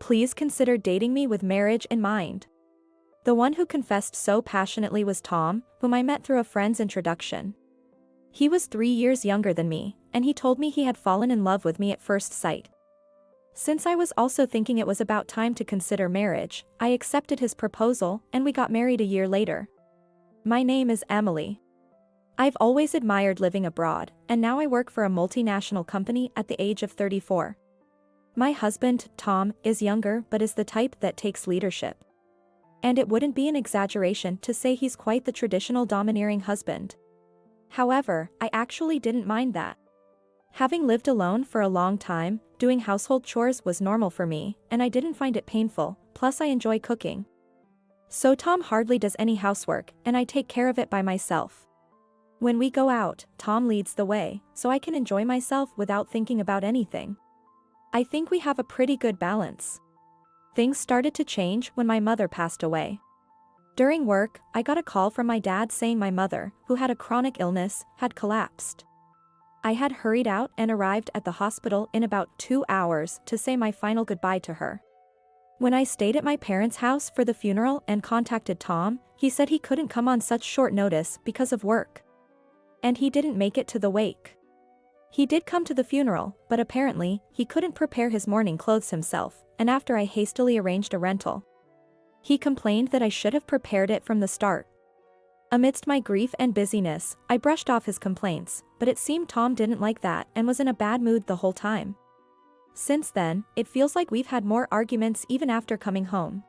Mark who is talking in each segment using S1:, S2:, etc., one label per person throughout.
S1: Please consider dating me with marriage in mind. The one who confessed so passionately was Tom, whom I met through a friend's introduction. He was 3 years younger than me, and he told me he had fallen in love with me at first sight. Since I was also thinking it was about time to consider marriage, I accepted his proposal, and we got married a year later. My name is Emily. I've always admired living abroad, and now I work for a multinational company at the age of 34. My husband, Tom, is younger but is the type that takes leadership. And it wouldn't be an exaggeration to say he's quite the traditional domineering husband. However, I actually didn't mind that. Having lived alone for a long time, doing household chores was normal for me, and I didn't find it painful, plus I enjoy cooking. So Tom hardly does any housework, and I take care of it by myself. When we go out, Tom leads the way, so I can enjoy myself without thinking about anything. I think we have a pretty good balance. Things started to change when my mother passed away. During work, I got a call from my dad saying my mother, who had a chronic illness, had collapsed. I had hurried out and arrived at the hospital in about 2 hours to say my final goodbye to her. When I stayed at my parents' house for the funeral and contacted Tom, he said he couldn't come on such short notice because of work. And he didn't make it to the wake. He did come to the funeral, but apparently, he couldn't prepare his mourning clothes himself, and after I hastily arranged a rental. He complained that I should have prepared it from the start. Amidst my grief and busyness, I brushed off his complaints, but it seemed Tom didn't like that and was in a bad mood the whole time. Since then, it feels like we've had more arguments even after coming home.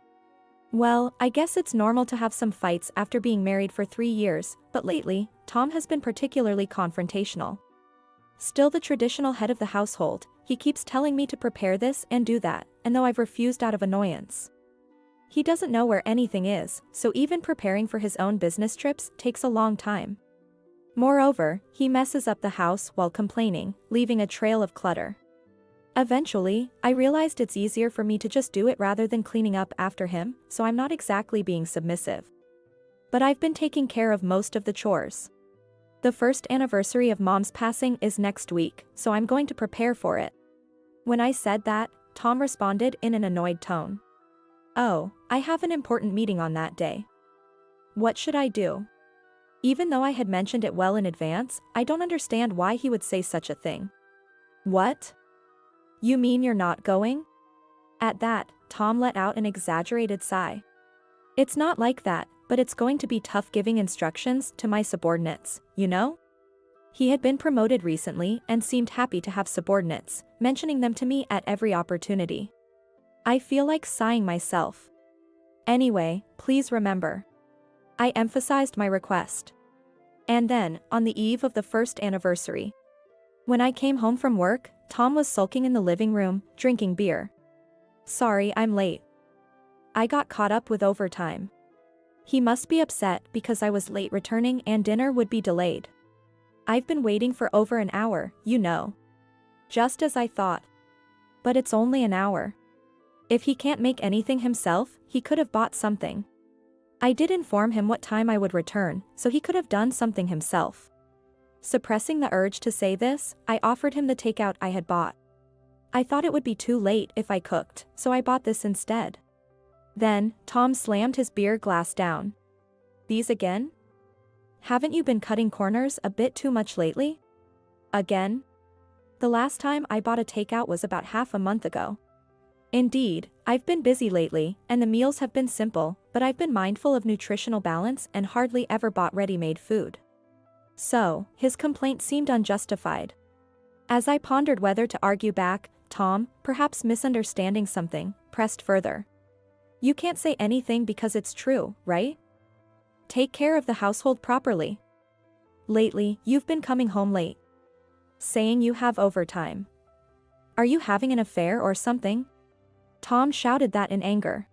S1: Well, I guess it's normal to have some fights after being married for 3 years, but lately, Tom has been particularly confrontational. Still the traditional head of the household, he keeps telling me to prepare this and do that, and though I've refused out of annoyance. He doesn't know where anything is, so even preparing for his own business trips takes a long time. Moreover, he messes up the house while complaining, leaving a trail of clutter. Eventually, I realized it's easier for me to just do it rather than cleaning up after him, so I'm not exactly being submissive. But I've been taking care of most of the chores. The first anniversary of Mom's passing is next week, so I'm going to prepare for it. When I said that, Tom responded in an annoyed tone. Oh, I have an important meeting on that day. What should I do? Even though I had mentioned it well in advance, I don't understand why he would say such a thing. What? You mean you're not going? At that, Tom let out an exaggerated sigh. It's not like that, but it's going to be tough giving instructions to my subordinates, you know? He had been promoted recently and seemed happy to have subordinates, mentioning them to me at every opportunity. I feel like sighing myself. Anyway, please remember. I emphasized my request. And then, on the eve of the first anniversary. When I came home from work, Tom was sulking in the living room, drinking beer. Sorry, I'm late. I got caught up with overtime. He must be upset because I was late returning and dinner would be delayed. I've been waiting for over an hour, you know. Just as I thought. But it's only an hour. If he can't make anything himself, he could have bought something. I did inform him what time I would return, so he could have done something himself. Suppressing the urge to say this, I offered him the takeout I had bought. I thought it would be too late if I cooked, so I bought this instead. Then, Tom slammed his beer glass down. These again? Haven't you been cutting corners a bit too much lately? Again? The last time I bought a takeout was about half a month ago. Indeed, I've been busy lately, and the meals have been simple, but I've been mindful of nutritional balance and hardly ever bought ready-made food. So, his complaint seemed unjustified. As I pondered whether to argue back, Tom, perhaps misunderstanding something, pressed further. You can't say anything because it's true, right? Take care of the household properly. Lately, you've been coming home late. Saying you have overtime. Are you having an affair or something? Tom shouted that in anger.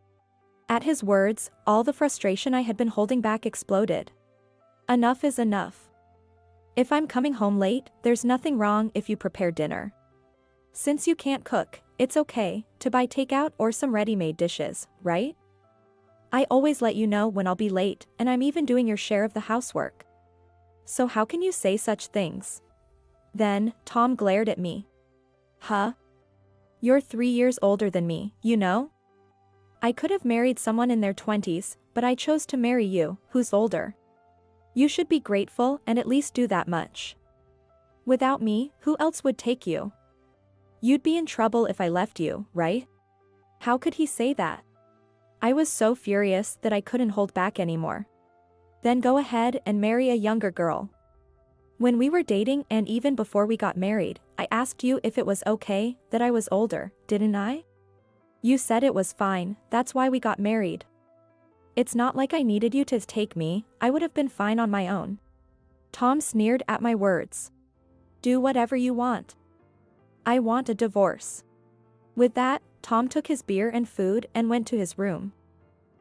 S1: At his words, all the frustration I had been holding back exploded. Enough is enough. If I'm coming home late, there's nothing wrong if you prepare dinner. Since you can't cook, it's okay to buy takeout or some ready-made dishes, right? I always let you know when I'll be late, and I'm even doing your share of the housework. So how can you say such things? Then, Tom glared at me. Huh? You're 3 years older than me, you know? I could have married someone in their 20s, but I chose to marry you, who's older. You should be grateful and at least do that much. Without me, who else would take you? You'd be in trouble if I left you, right? How could he say that? I was so furious that I couldn't hold back anymore. Then go ahead and marry a younger girl. When we were dating and even before we got married, I asked you if it was okay that I was older, didn't I? You said it was fine, that's why we got married. It's not like I needed you to take me, I would have been fine on my own. Tom sneered at my words. Do whatever you want. I want a divorce. With that, Tom took his beer and food and went to his room.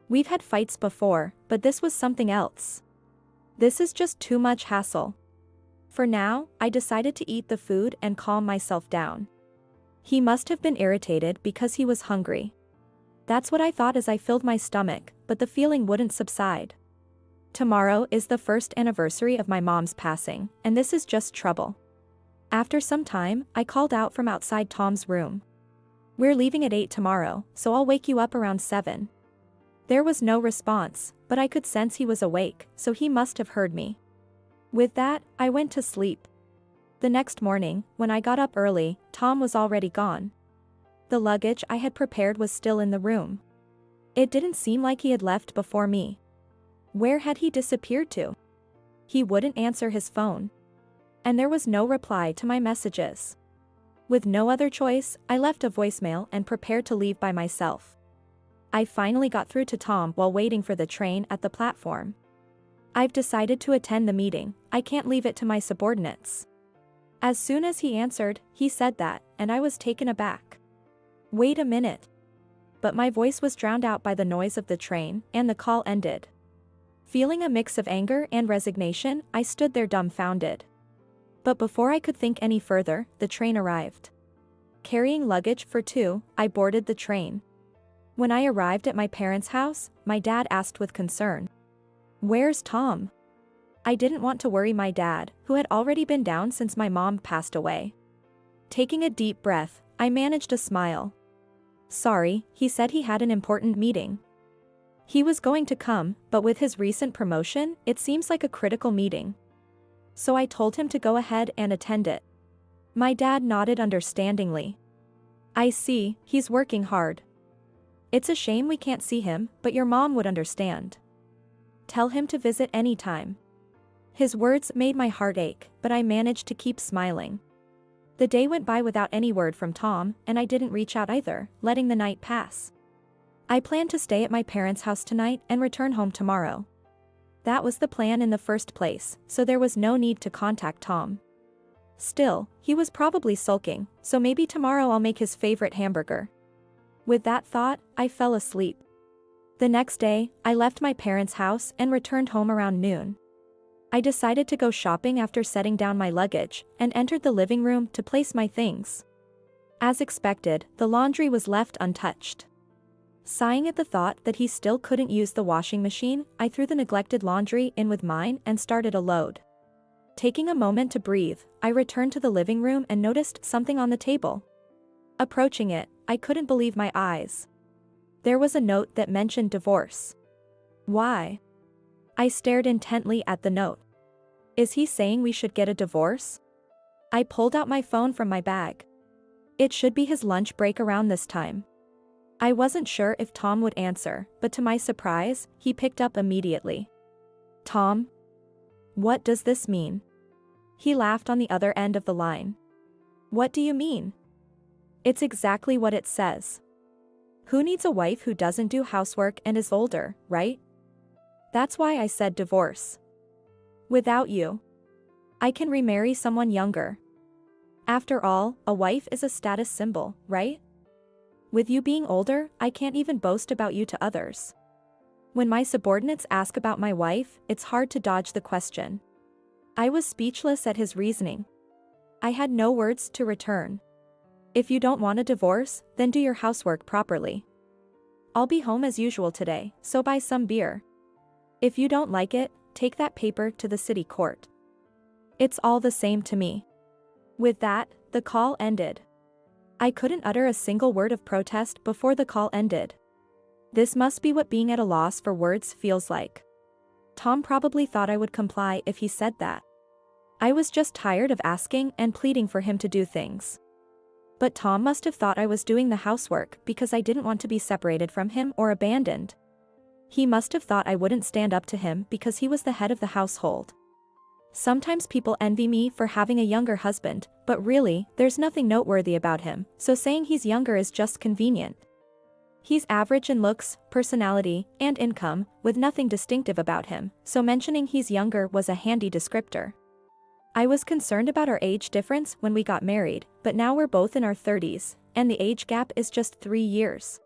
S1: We've had fights before, but this was something else. This is just too much hassle. For now, I decided to eat the food and calm myself down. He must have been irritated because he was hungry. That's what I thought as I filled my stomach, but the feeling wouldn't subside. Tomorrow is the first anniversary of my mom's passing, and this is just trouble. After some time, I called out from outside Tom's room. We're leaving at 8 tomorrow, so I'll wake you up around 7. There was no response, but I could sense he was awake, so he must have heard me. With that, I went to sleep. The next morning, when I got up early, Tom was already gone. The luggage I had prepared was still in the room. It didn't seem like he had left before me. Where had he disappeared to? He wouldn't answer his phone. And there was no reply to my messages. With no other choice, I left a voicemail and prepared to leave by myself. I finally got through to Tom while waiting for the train at the platform. I've decided to attend the meeting, I can't leave it to my subordinates. As soon as he answered, he said that, and I was taken aback. Wait a minute. But my voice was drowned out by the noise of the train, and the call ended. Feeling a mix of anger and resignation, I stood there dumbfounded. But before I could think any further, the train arrived. Carrying luggage for 2, I boarded the train. When I arrived at my parents' house, my dad asked with concern. Where's Tom? I didn't want to worry my dad, who had already been down since my mom passed away. Taking a deep breath, I managed a smile. Sorry, he said he had an important meeting. He was going to come, but with his recent promotion, it seems like a critical meeting. So I told him to go ahead and attend it. My dad nodded understandingly. I see, he's working hard. It's a shame we can't see him, but your mom would understand. Tell him to visit anytime. His words made my heart ache, but I managed to keep smiling. The day went by without any word from Tom, and I didn't reach out either, letting the night pass. I planned to stay at my parents' house tonight and return home tomorrow. That was the plan in the first place, so there was no need to contact Tom. Still, he was probably sulking, so maybe tomorrow I'll make his favorite hamburger. With that thought, I fell asleep. The next day, I left my parents' house and returned home around noon. I decided to go shopping after setting down my luggage, and entered the living room to place my things. As expected, the laundry was left untouched. Sighing at the thought that he still couldn't use the washing machine, I threw the neglected laundry in with mine and started a load. Taking a moment to breathe, I returned to the living room and noticed something on the table. Approaching it, I couldn't believe my eyes. There was a note that mentioned divorce. Why? I stared intently at the note. Is he saying we should get a divorce? I pulled out my phone from my bag. It should be his lunch break around this time. I wasn't sure if Tom would answer, but to my surprise, he picked up immediately. Tom? What does this mean? He laughed on the other end of the line. What do you mean? It's exactly what it says. Who needs a wife who doesn't do housework and is older, right? That's why I said divorce. Without you, I can remarry someone younger. After all, a wife is a status symbol, right? With you being older, I can't even boast about you to others. When my subordinates ask about my wife, it's hard to dodge the question. I was speechless at his reasoning. I had no words to return. If you don't want a divorce, then do your housework properly. I'll be home as usual today, so buy some beer. If you don't like it, take that paper to the city court. It's all the same to me. With that, the call ended. I couldn't utter a single word of protest before the call ended. This must be what being at a loss for words feels like. Tom probably thought I would comply if he said that. I was just tired of asking and pleading for him to do things. But Tom must have thought I was doing the housework because I didn't want to be separated from him or abandoned. He must have thought I wouldn't stand up to him because he was the head of the household. Sometimes people envy me for having a younger husband, but really, there's nothing noteworthy about him, so saying he's younger is just convenient. He's average in looks, personality, and income, with nothing distinctive about him, so mentioning he's younger was a handy descriptor. I was concerned about our age difference when we got married, but now we're both in our 30s, and the age gap is just 3 years.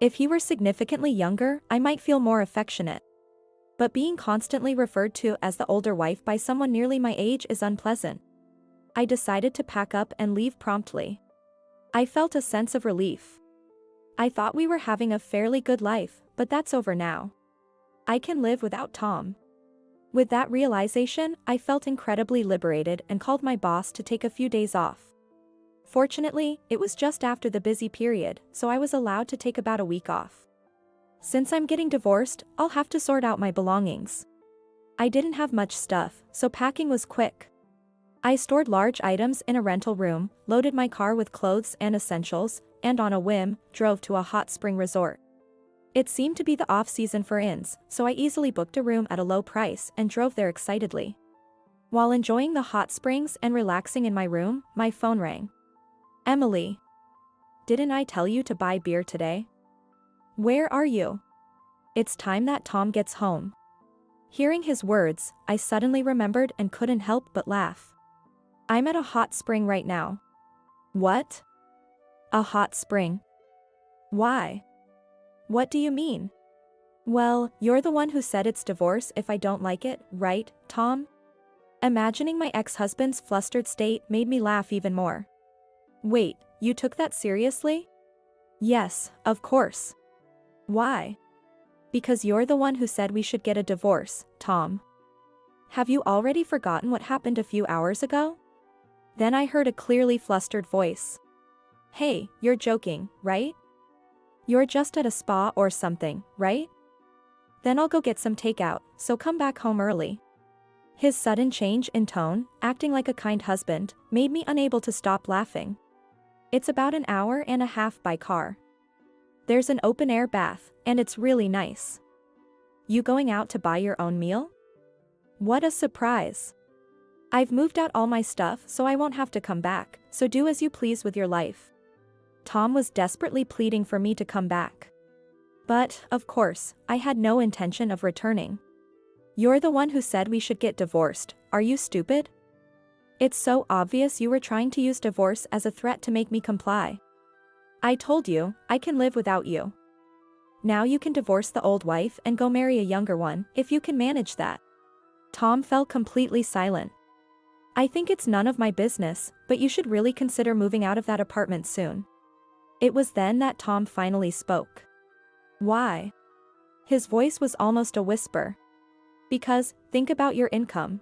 S1: If he were significantly younger, I might feel more affectionate. But being constantly referred to as the older wife by someone nearly my age is unpleasant. I decided to pack up and leave promptly. I felt a sense of relief. I thought we were having a fairly good life, but that's over now. I can live without Tom. With that realization, I felt incredibly liberated and called my boss to take a few days off. Fortunately, it was just after the busy period, so I was allowed to take about a week off. Since I'm getting divorced, I'll have to sort out my belongings. I didn't have much stuff, so packing was quick. I stored large items in a rental room, loaded my car with clothes and essentials, and on a whim, drove to a hot spring resort. It seemed to be the off-season for inns, so I easily booked a room at a low price and drove there excitedly. While enjoying the hot springs and relaxing in my room, my phone rang. "Emily. Didn't I tell you to buy beer today? Where are you? It's time that Tom gets home." Hearing his words, I suddenly remembered and couldn't help but laugh. "I'm at a hot spring right now." "What? A hot spring? Why? What do you mean?" "Well, you're the one who said it's divorce if I don't like it, right, Tom?" Imagining my ex-husband's flustered state made me laugh even more. "Wait, you took that seriously?" "Yes, of course." "Why?" "Because you're the one who said we should get a divorce, Tom. Have you already forgotten what happened a few hours ago?" Then I heard a clearly flustered voice. "Hey, you're joking, right? You're just at a spa or something, right? Then I'll go get some takeout, so come back home early." His sudden change in tone, acting like a kind husband, made me unable to stop laughing. It's about an hour and a half by car. There's an open-air bath, and it's really nice. You going out to buy your own meal? What a surprise. I've moved out all my stuff so I won't have to come back, so do as you please with your life. Tom was desperately pleading for me to come back. But, of course, I had no intention of returning. "You're the one who said we should get divorced, are you stupid? It's so obvious you were trying to use divorce as a threat to make me comply. I told you, I can live without you. Now you can divorce the old wife and go marry a younger one, if you can manage that." Tom fell completely silent. "I think it's none of my business, but you should really consider moving out of that apartment soon." It was then that Tom finally spoke. "Why?" His voice was almost a whisper. "Because, think about your income.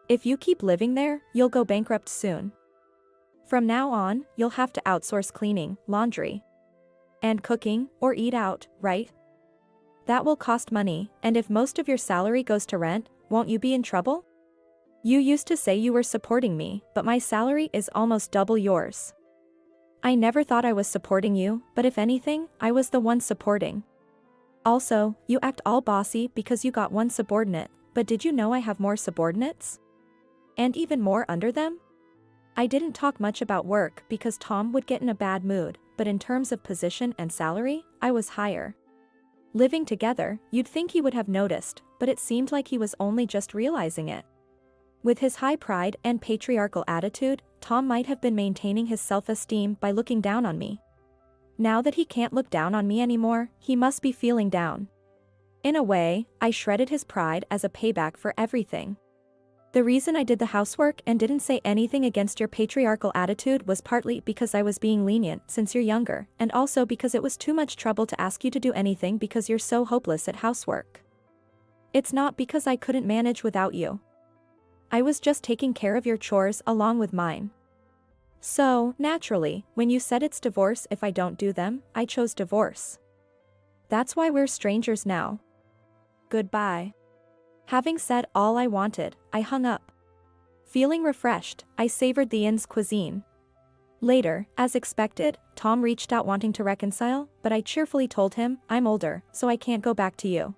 S1: If you keep living there, you'll go bankrupt soon. From now on, you'll have to outsource cleaning, laundry, and cooking, or eat out, right? That will cost money, and if most of your salary goes to rent, won't you be in trouble? You used to say you were supporting me, but my salary is almost double yours. I never thought I was supporting you, but if anything, I was the one supporting. Also, you act all bossy because you got one subordinate, but did you know I have more subordinates? And even more under them?" I didn't talk much about work because Tom would get in a bad mood, but in terms of position and salary, I was higher. Living together, you'd think he would have noticed, but it seemed like he was only just realizing it. With his high pride and patriarchal attitude, Tom might have been maintaining his self-esteem by looking down on me. Now that he can't look down on me anymore, he must be feeling down. In a way, I shredded his pride as a payback for everything. "The reason I did the housework and didn't say anything against your patriarchal attitude was partly because I was being lenient since you're younger, and also because it was too much trouble to ask you to do anything because you're so hopeless at housework. It's not because I couldn't manage without you. I was just taking care of your chores along with mine. So, naturally, when you said it's divorce if I don't do them, I chose divorce. That's why we're strangers now. Goodbye. Having said all I wanted, I hung up. Feeling refreshed, I savored the inn's cuisine. Later, as expected, Tom reached out wanting to reconcile, but I cheerfully told him, I'm older, so I can't go back to you.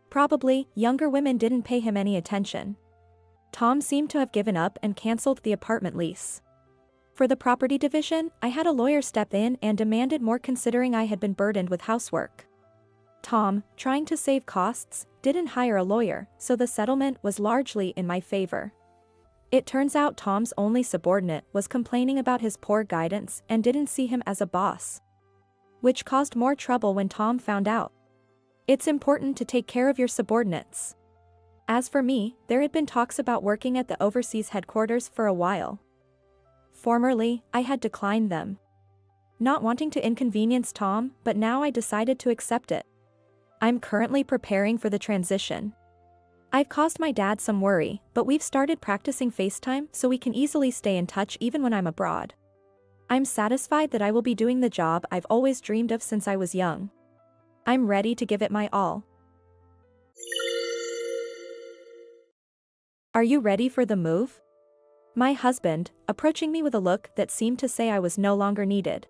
S1: Probably, younger women didn't pay him any attention. Tom seemed to have given up and cancelled the apartment lease. For the property division, I had a lawyer step in and demanded more considering I had been burdened with housework. Tom, trying to save costs, didn't hire a lawyer, so the settlement was largely in my favor. It turns out Tom's only subordinate was complaining about his poor guidance and didn't see him as a boss, which caused more trouble when Tom found out. It's important to take care of your subordinates. As for me, there had been talks about working at the overseas headquarters for a while. Formerly, I had declined them, not wanting to inconvenience Tom, but now I decided to accept it. I'm currently preparing for the transition. I've caused my dad some worry, but we've started practicing FaceTime so we can easily stay in touch even when I'm abroad. I'm satisfied that I will be doing the job I've always dreamed of since I was young. I'm ready to give it my all. Are you ready for the move? My husband, approaching me with a look that seemed to say I was no longer needed.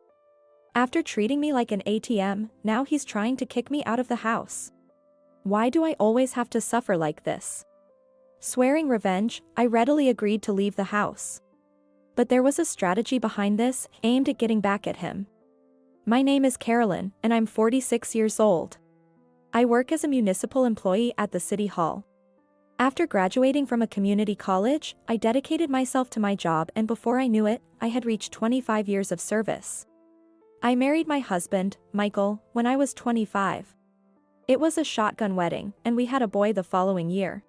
S1: After treating me like an ATM, now he's trying to kick me out of the house. Why do I always have to suffer like this? Swearing revenge, I readily agreed to leave the house. But there was a strategy behind this, aimed at getting back at him. My name is Carolyn, and I'm 46 years old. I work as a municipal employee at the City Hall. After graduating from a community college, I dedicated myself to my job, and before I knew it, I had reached 25 years of service. I married my husband, Michael, when I was 25. It was a shotgun wedding, and we had a boy the following year.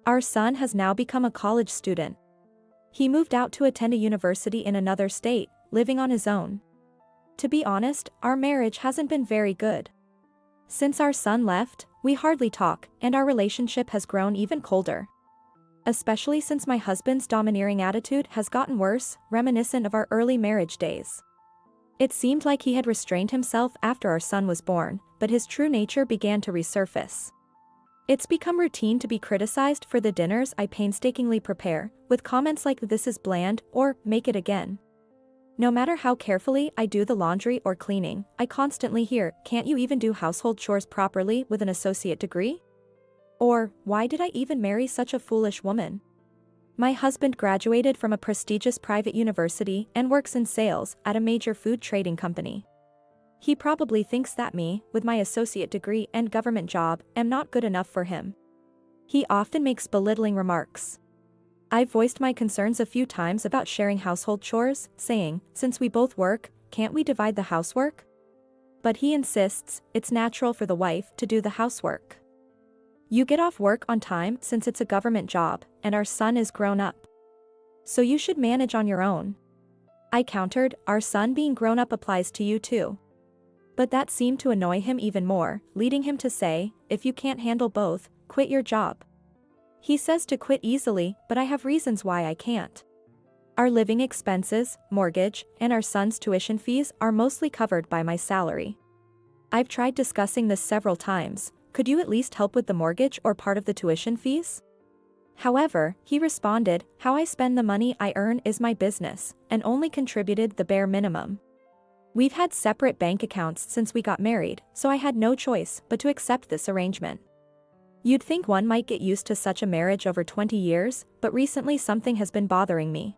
S1: Our son has now become a college student. He moved out to attend a university in another state, living on his own. To be honest, our marriage hasn't been very good. Since our son left, we hardly talk, and our relationship has grown even colder. Especially since my husband's domineering attitude has gotten worse, reminiscent of our early marriage days. It seemed like he had restrained himself after our son was born, but his true nature began to resurface. It's become routine to be criticized for the dinners I painstakingly prepare, with comments like "this is bland" or "make it again." No matter how carefully I do the laundry or cleaning, I constantly hear, "Can't you even do household chores properly with an associate degree?" Or, "Why did I even marry such a foolish woman?" My husband graduated from a prestigious private university and works in sales at a major food trading company. He probably thinks that me, with my associate degree and government job, am not good enough for him. He often makes belittling remarks. I've voiced my concerns a few times about sharing household chores, saying, "Since we both work, can't we divide the housework?" But he insists, it's natural for the wife to do the housework. You get off work on time since it's a government job, and our son is grown up. So you should manage on your own. I countered, our son being grown up applies to you too. But that seemed to annoy him even more, leading him to say, if you can't handle both, quit your job. He says to quit easily, but I have reasons why I can't. Our living expenses, mortgage, and our son's tuition fees are mostly covered by my salary. I've tried discussing this several times. Could you at least help with the mortgage or part of the tuition fees? However, he responded, how I spend the money I earn is my business, and only contributed the bare minimum. We've had separate bank accounts since we got married, so I had no choice but to accept this arrangement. You'd think one might get used to such a marriage over 20 years, but recently something has been bothering me.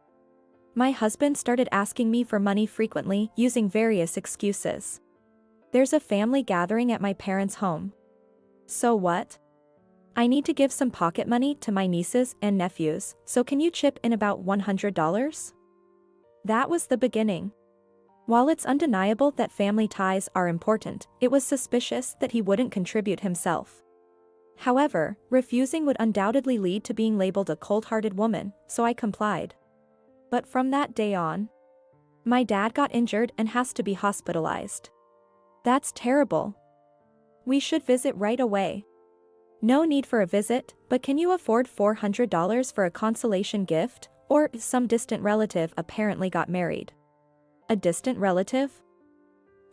S1: My husband started asking me for money frequently, using various excuses. There's a family gathering at my parents' home. So what? I need to give some pocket money to my nieces and nephews, so can you chip in about $100? That was the beginning. While it's undeniable that family ties are important, it was suspicious that he wouldn't contribute himself. However, refusing would undoubtedly lead to being labeled a cold-hearted woman, so I complied. But from that day on, my dad got injured and has to be hospitalized. That's terrible. We should visit right away. No need for a visit, but can you afford $400 for a consolation gift, Or some distant relative apparently got married. A distant relative?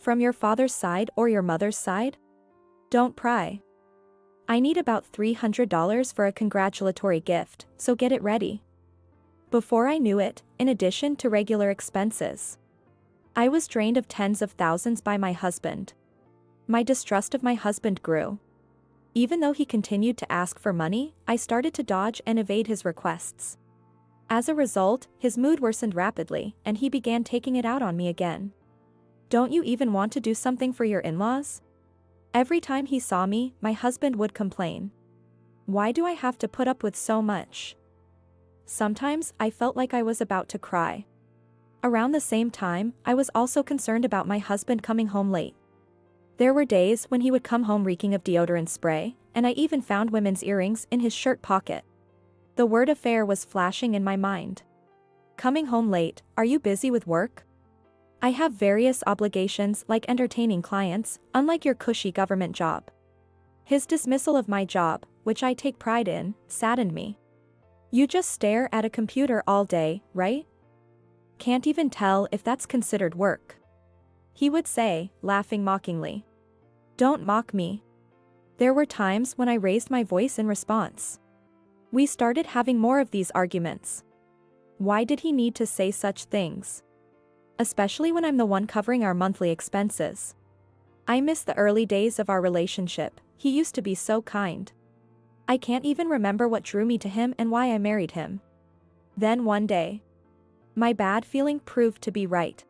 S1: From your father's side or your mother's side? Don't pry. I need about $300 for a congratulatory gift, so get it ready. Before I knew it, in addition to regular expenses, I was drained of tens of thousands by my husband. My distrust of my husband grew. Even though he continued to ask for money, I started to dodge and evade his requests. As a result, his mood worsened rapidly, and he began taking it out on me again. Don't you even want to do something for your in-laws? Every time he saw me, my husband would complain. Why do I have to put up with so much? Sometimes I felt like I was about to cry. Around the same time, I was also concerned about my husband coming home late. There were days when he would come home reeking of deodorant spray, and I even found women's earrings in his shirt pocket. The word affair was flashing in my mind. Coming home late, are you busy with work? I have various obligations like entertaining clients, unlike your cushy government job. His dismissal of my job, which I take pride in, saddened me. You just stare at a computer all day, right? Can't even tell if that's considered work. He would say, laughing mockingly. Don't mock me. There were times when I raised my voice in response. We started having more of these arguments. Why did he need to say such things? Especially when I'm the one covering our monthly expenses. I miss the early days of our relationship. He used to be so kind. I can't even remember what drew me to him and why I married him. Then one day, my bad feeling proved to be right.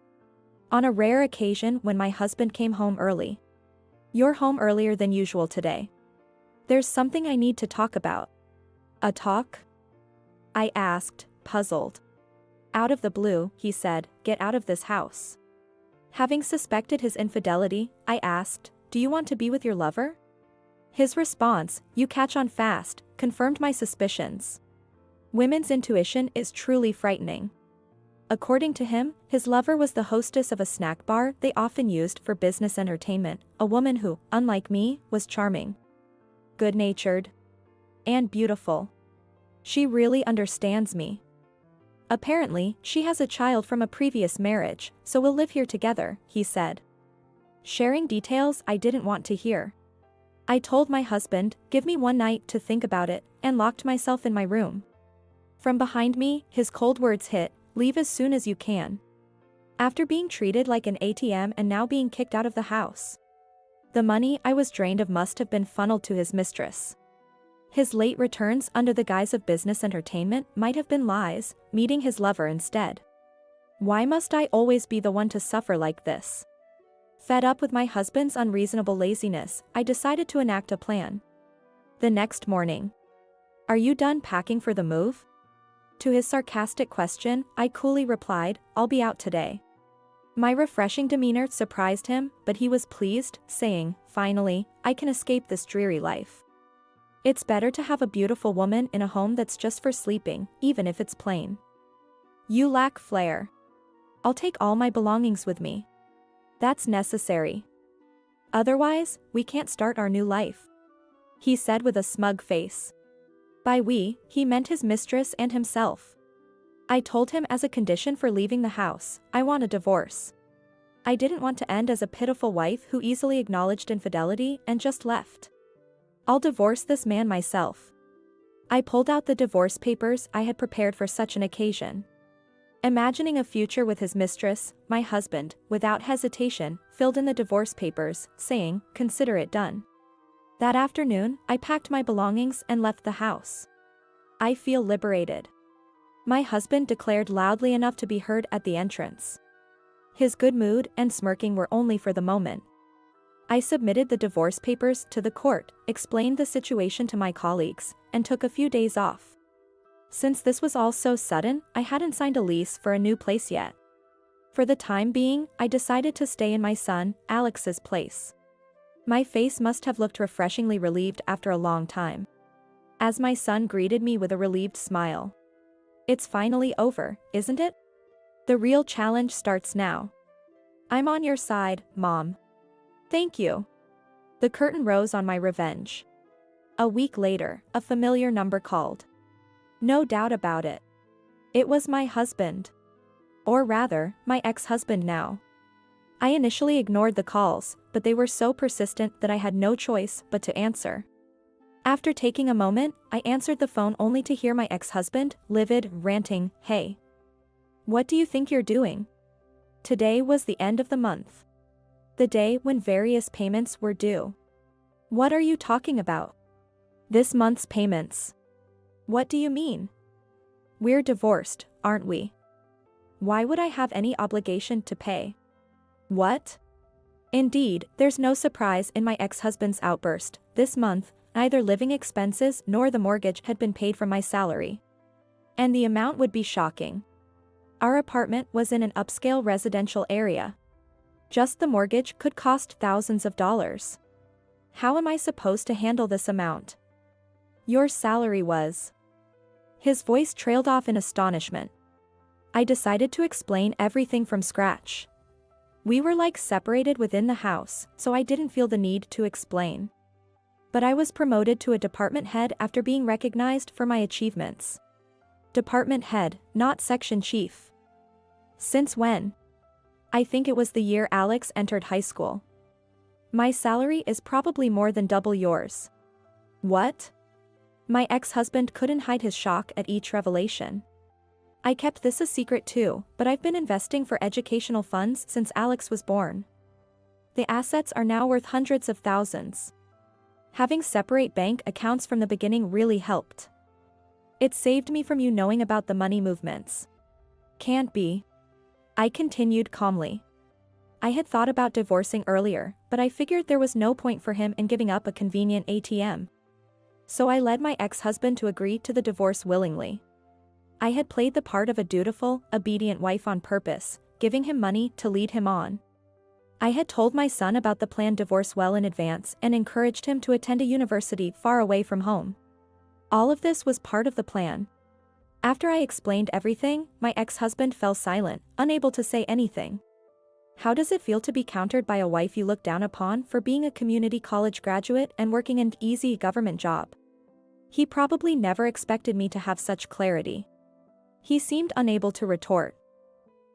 S1: On a rare occasion when my husband came home early. You're home earlier than usual today. There's something I need to talk about. A talk? I asked, puzzled. Out of the blue, he said, get out of this house. Having suspected his infidelity, I asked, do you want to be with your lover? His response, you catch on fast, confirmed my suspicions. Women's intuition is truly frightening. According to him, his lover was the hostess of a snack bar they often used for business entertainment, a woman who, unlike me, was charming, good-natured, and beautiful. She really understands me. Apparently, she has a child from a previous marriage, so we'll live here together, he said. Sharing details I didn't want to hear. I told my husband, give me one night to think about it, and locked myself in my room. From behind me, his cold words hit, leave as soon as you can. After being treated like an ATM and now being kicked out of the house. The money I was drained of must have been funneled to his mistress. His late returns under the guise of business entertainment might have been lies, meeting his lover instead. Why must I always be the one to suffer like this? Fed up with my husband's unreasonable laziness, I decided to enact a plan. The next morning. Are you done packing for the move? To his sarcastic question, I coolly replied, I'll be out today. My refreshing demeanor surprised him, but he was pleased, saying, finally, I can escape this dreary life. It's better to have a beautiful woman in a home that's just for sleeping, even if it's plain. You lack flair. I'll take all my belongings with me. That's necessary. Otherwise, we can't start our new life. He said with a smug face. By we, he meant his mistress and himself. I told him as a condition for leaving the house, I want a divorce. I didn't want to end as a pitiful wife who easily acknowledged infidelity and just left. I'll divorce this man myself. I pulled out the divorce papers I had prepared for such an occasion. Imagining a future with his mistress, my husband, without hesitation, filled in the divorce papers, saying, consider it done. That afternoon, I packed my belongings and left the house. I feel liberated. My husband declared loudly enough to be heard at the entrance. His good mood and smirking were only for the moment. I submitted the divorce papers to the court, explained the situation to my colleagues, and took a few days off. Since this was all so sudden, I hadn't signed a lease for a new place yet. For the time being, I decided to stay in my son, Alex's place. My face must have looked refreshingly relieved after a long time. As my son greeted me with a relieved smile. It's finally over, isn't it? The real challenge starts now. I'm on your side, Mom. Thank you. The curtain rose on my revenge. A week later, a familiar number called. No doubt about it. It was my husband. Or rather, my ex-husband now. I initially ignored the calls, but they were so persistent that I had no choice but to answer. After taking a moment, I answered the phone only to hear my ex-husband, livid, ranting, "Hey. What do you think you're doing? Today was the end of the month. The day when various payments were due. What are you talking about? This month's payments. What do you mean? We're divorced, aren't we? Why would I have any obligation to pay? What?" Indeed, there's no surprise in my ex-husband's outburst. This month, neither living expenses nor the mortgage had been paid from my salary. And the amount would be shocking. Our apartment was in an upscale residential area. Just the mortgage could cost thousands of dollars. How am I supposed to handle this amount? Your salary was. His voice trailed off in astonishment. I decided to explain everything from scratch. We were like separated within the house, so I didn't feel the need to explain. But I was promoted to a department head after being recognized for my achievements. Department head, not section chief. Since when? I think it was the year Alex entered high school. My salary is probably more than double yours. What? My ex-husband couldn't hide his shock at each revelation. I kept this a secret too, but I've been investing for educational funds since Alex was born. The assets are now worth hundreds of thousands. Having separate bank accounts from the beginning really helped. It saved me from you knowing about the money movements. Can't be. I continued calmly. I had thought about divorcing earlier, but I figured there was no point for him in giving up a convenient ATM. So I led my ex-husband to agree to the divorce willingly. I had played the part of a dutiful, obedient wife on purpose, giving him money to lead him on. I had told my son about the planned divorce well in advance and encouraged him to attend a university far away from home. All of this was part of the plan. After I explained everything, my ex-husband fell silent, unable to say anything. How does it feel to be countered by a wife you look down upon for being a community college graduate and working an easy government job? He probably never expected me to have such clarity. He seemed unable to retort.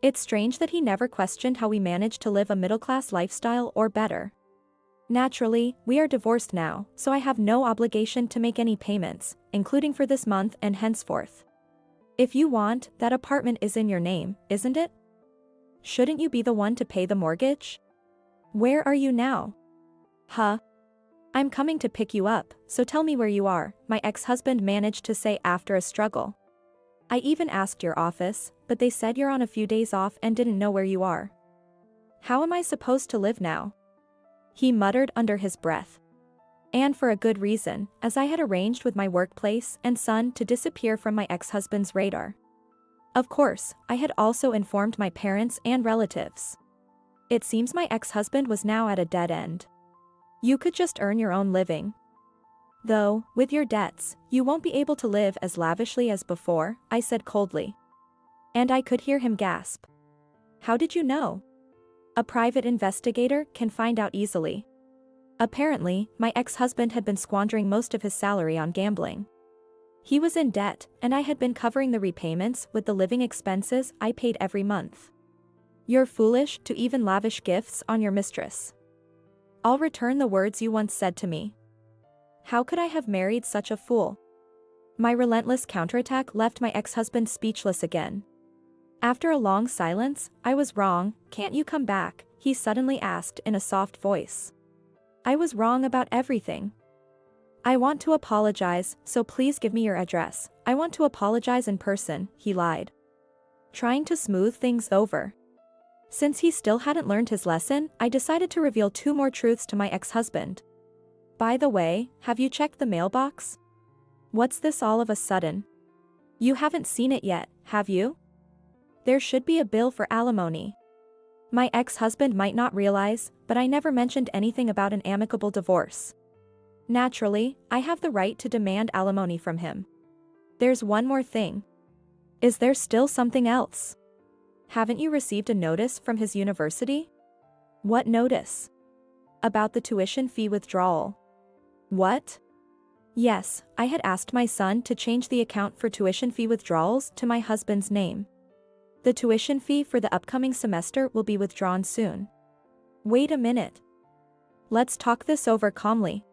S1: It's strange that he never questioned how we managed to live a middle-class lifestyle or better. Naturally, we are divorced now, so I have no obligation to make any payments, including for this month and henceforth. If you want, that apartment is in your name, isn't it? Shouldn't you be the one to pay the mortgage? Where are you now? Huh? I'm coming to pick you up, so tell me where you are, my ex-husband managed to say after a struggle. I even asked your office, but they said you're on a few days off and didn't know where you are. How am I supposed to live now? He muttered under his breath. And for a good reason, as I had arranged with my workplace and son to disappear from my ex-husband's radar. Of course, I had also informed my parents and relatives. It seems my ex-husband was now at a dead end. You could just earn your own living. Though, with your debts, you won't be able to live as lavishly as before, I said coldly. And I could hear him gasp. How did you know? A private investigator can find out easily. Apparently, my ex-husband had been squandering most of his salary on gambling. He was in debt, and I had been covering the repayments with the living expenses I paid every month. You're foolish to even lavish gifts on your mistress. I'll return the words you once said to me. How could I have married such a fool? My relentless counterattack left my ex-husband speechless again. After a long silence, I was wrong, can't you come back? He suddenly asked in a soft voice. I was wrong about everything. I want to apologize, so please give me your address. I want to apologize in person, he lied. Trying to smooth things over. Since he still hadn't learned his lesson, I decided to reveal 2 more truths to my ex-husband. By the way, have you checked the mailbox? What's this all of a sudden? You haven't seen it yet, have you? There should be a bill for alimony. My ex-husband might not realize, but I never mentioned anything about an amicable divorce. Naturally, I have the right to demand alimony from him. There's one more thing. Is there still something else? Haven't you received a notice from his university? What notice? About the tuition fee withdrawal. What? Yes, I had asked my son to change the account for tuition fee withdrawals to my husband's name. The tuition fee for the upcoming semester will be withdrawn soon. Wait a minute. Let's talk this over calmly.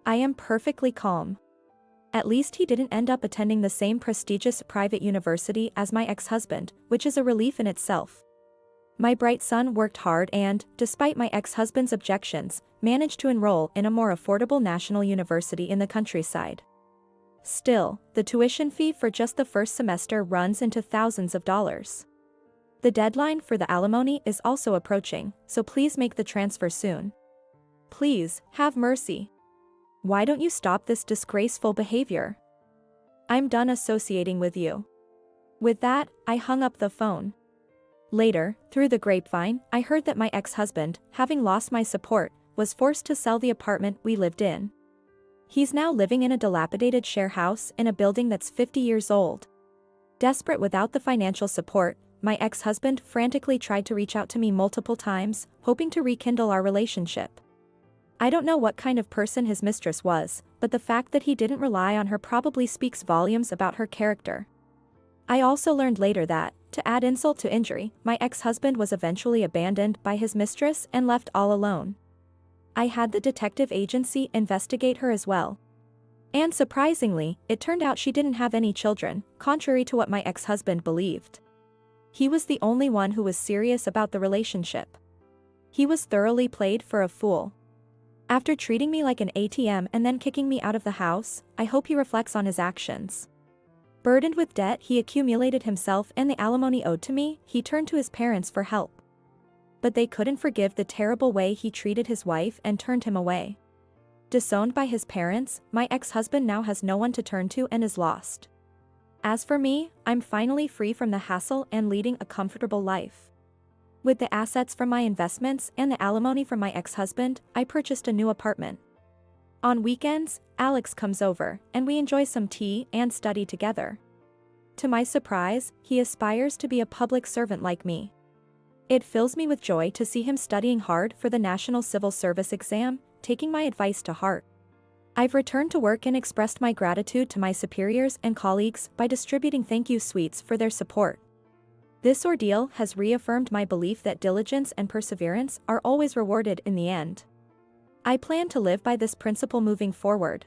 S1: I am perfectly calm. At least he didn't end up attending the same prestigious private university as my ex-husband, which is a relief in itself. My bright son worked hard and, despite my ex-husband's objections, managed to enroll in a more affordable national university in the countryside. Still, the tuition fee for just the first semester runs into thousands of dollars. The deadline for the alimony is also approaching, so please make the transfer soon. Please, have mercy. Why don't you stop this disgraceful behavior? I'm done associating with you. With that, I hung up the phone. Later, through the grapevine, I heard that my ex-husband, having lost my support, was forced to sell the apartment we lived in. He's now living in a dilapidated share house in a building that's 50 years old. Desperate without the financial support, my ex-husband frantically tried to reach out to me multiple times, hoping to rekindle our relationship. I don't know what kind of person his mistress was, but the fact that he didn't rely on her probably speaks volumes about her character. I also learned later that, to add insult to injury, my ex-husband was eventually abandoned by his mistress and left all alone. I had the detective agency investigate her as well. And surprisingly, it turned out she didn't have any children, contrary to what my ex-husband believed. He was the only one who was serious about the relationship. He was thoroughly played for a fool. After treating me like an ATM and then kicking me out of the house, I hope he reflects on his actions. Burdened with debt he accumulated himself and the alimony owed to me, he turned to his parents for help. But they couldn't forgive the terrible way he treated his wife and turned him away. Disowned by his parents, my ex-husband now has no one to turn to and is lost. As for me, I'm finally free from the hassle and leading a comfortable life. With the assets from my investments and the alimony from my ex-husband, I purchased a new apartment. On weekends, Alex comes over, and we enjoy some tea and study together. To my surprise, he aspires to be a public servant like me. It fills me with joy to see him studying hard for the National Civil Service exam, taking my advice to heart. I've returned to work and expressed my gratitude to my superiors and colleagues by distributing thank you sweets for their support. This ordeal has reaffirmed my belief that diligence and perseverance are always rewarded in the end. I plan to live by this principle moving forward.